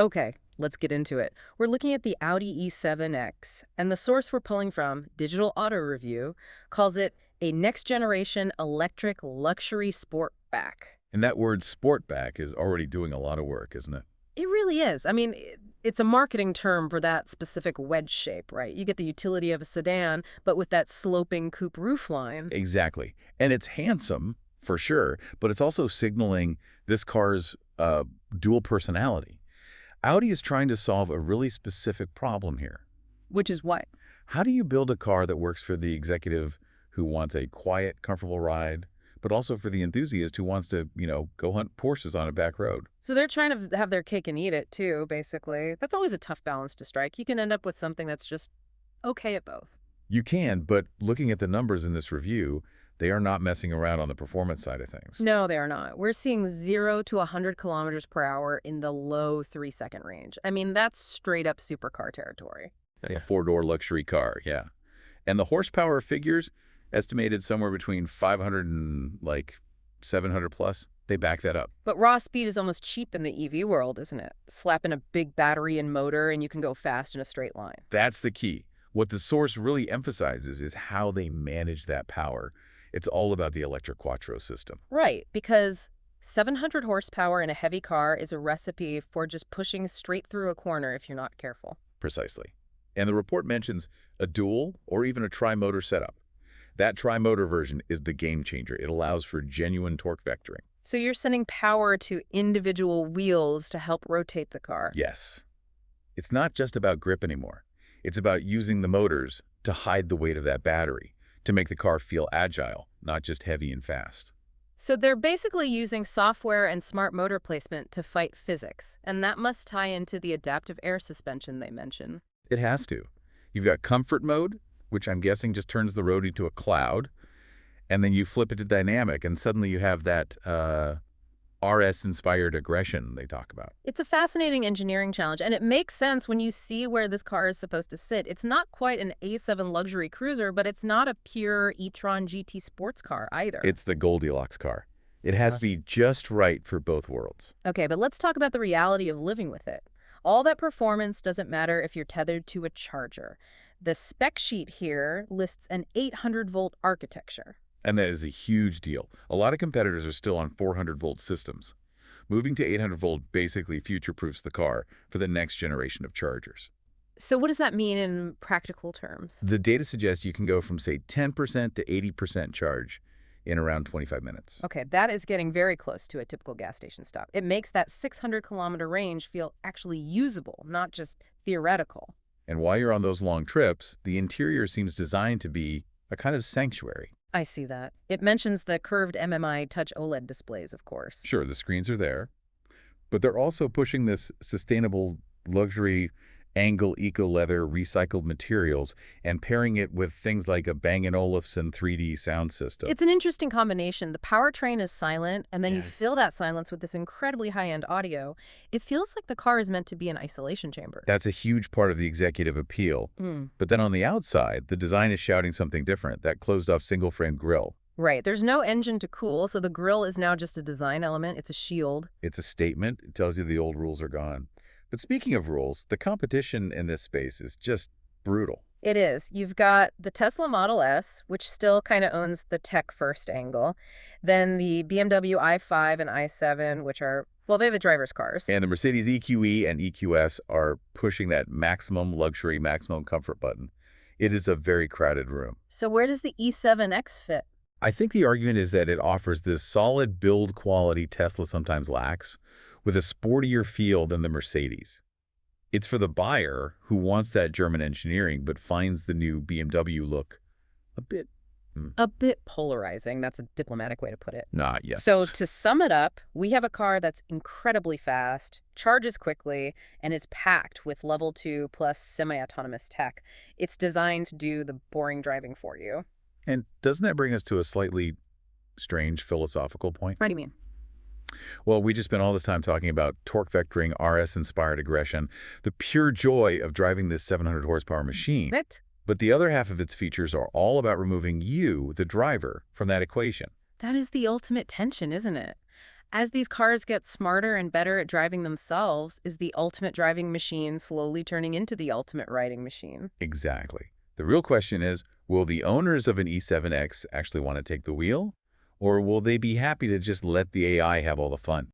Okay, let's get into it. We're looking at the Audi E7X, and the source we're pulling from, Digital Auto Review, calls it a next-generation electric luxury sportback. And that word Sportback is already doing a lot of work, isn't it? It really is. I mean, it's a marketing term for that specific wedge shape, right? You get the utility of a sedan, but with that sloping coupe roofline. Exactly. And it's handsome, for sure, but it's also signaling this car's dual personality. Audi is trying to solve a really specific problem here. Which is what? How do you build a car that works for the executive who wants a quiet, comfortable ride, but also for the enthusiast who wants to, go hunt Porsches on a back road? So they're trying to have their cake and eat it, too, basically. That's always a tough balance to strike. You can end up with something that's just okay at both. You can, but looking at the numbers in this review, they are not messing around on the performance side of things. No, they are not. We're seeing 0 to 100 kilometers per hour in the low 3-second range. I mean, that's straight up supercar territory. A four-door luxury car, yeah. And the horsepower figures, estimated somewhere between 500 and 700 plus, they back that up. But raw speed is almost cheap in the EV world, isn't it? Slap in a big battery and motor and you can go fast in a straight line. That's the key. What the source really emphasizes is how they manage that power. It's all about the electric quattro system. Right, because 700 horsepower in a heavy car is a recipe for just pushing straight through a corner if you're not careful. Precisely. And the report mentions a dual or even a tri-motor setup. That tri-motor version is the game changer. It allows for genuine torque vectoring. So you're sending power to individual wheels to help rotate the car. Yes. It's not just about grip anymore. It's about using the motors to hide the weight of that battery, to make the car feel agile, not just heavy and fast. So they're basically using software and smart motor placement to fight physics, and that must tie into the adaptive air suspension they mention. It has to. You've got comfort mode, which I'm guessing just turns the road into a cloud, and then you flip it to dynamic, and suddenly you have that RS-inspired aggression they talk about. It's a fascinating engineering challenge, and it makes sense when you see where this car is supposed to sit. It's not quite an A7 luxury cruiser, but it's not a pure e-tron GT sports car either. It's the Goldilocks car. It has to be just right for both worlds. Okay, but let's talk about the reality of living with it. All that performance doesn't matter if you're tethered to a charger. The spec sheet here lists an 800-volt architecture. And that is a huge deal. A lot of competitors are still on 400-volt systems. Moving to 800-volt basically future-proofs the car for the next generation of chargers. So what does that mean in practical terms? The data suggests you can go from, say, 10% to 80% charge in around 25 minutes. Okay, that is getting very close to a typical gas station stop. It makes that 600-kilometer range feel actually usable, not just theoretical. And while you're on those long trips, the interior seems designed to be a kind of sanctuary. I see that. It mentions the curved MMI touch OLED displays, of course. Sure, the screens are there, but they're also pushing this sustainable luxury angle eco-leather recycled materials and pairing it with things like a Bang & Olufsen 3D sound system. It's an interesting combination. The powertrain is silent, and then you fill that silence with this incredibly high-end audio. It feels like the car is meant to be an isolation chamber. That's a huge part of the executive appeal. But then on the outside, the design is shouting something different, that closed-off single-frame grille. Right. There's no engine to cool, so the grille is now just a design element. It's a shield. It's a statement. It tells you the old rules are gone. But speaking of rules, the competition in this space is just brutal. It is. You've got the Tesla Model S, which still kind of owns the tech-first angle. Then the BMW i5 and i7, which are, well, they're the driver's cars. And the Mercedes EQE and EQS are pushing that maximum luxury, maximum comfort button. It is a very crowded room. So where does the E7X fit? I think the argument is that it offers this solid build quality Tesla sometimes lacks, with a sportier feel than the Mercedes. It's for the buyer who wants that German engineering but finds the new BMW look a bit polarizing. That's a diplomatic way to put it. Not yet. So to sum it up, we have a car that's incredibly fast, charges quickly, and is packed with level 2 plus semi-autonomous tech. It's designed to do the boring driving for you. And doesn't that bring us to a slightly strange philosophical point? What do you mean? Well, we just spent all this time talking about torque vectoring, RS-inspired aggression, the pure joy of driving this 700 horsepower machine. But the other half of its features are all about removing you, the driver, from that equation. That is the ultimate tension, isn't it? As these cars get smarter and better at driving themselves, is the ultimate driving machine slowly turning into the ultimate riding machine? Exactly. The real question is, will the owners of an E7X actually want to take the wheel? Or will they be happy to just let the AI have all the fun?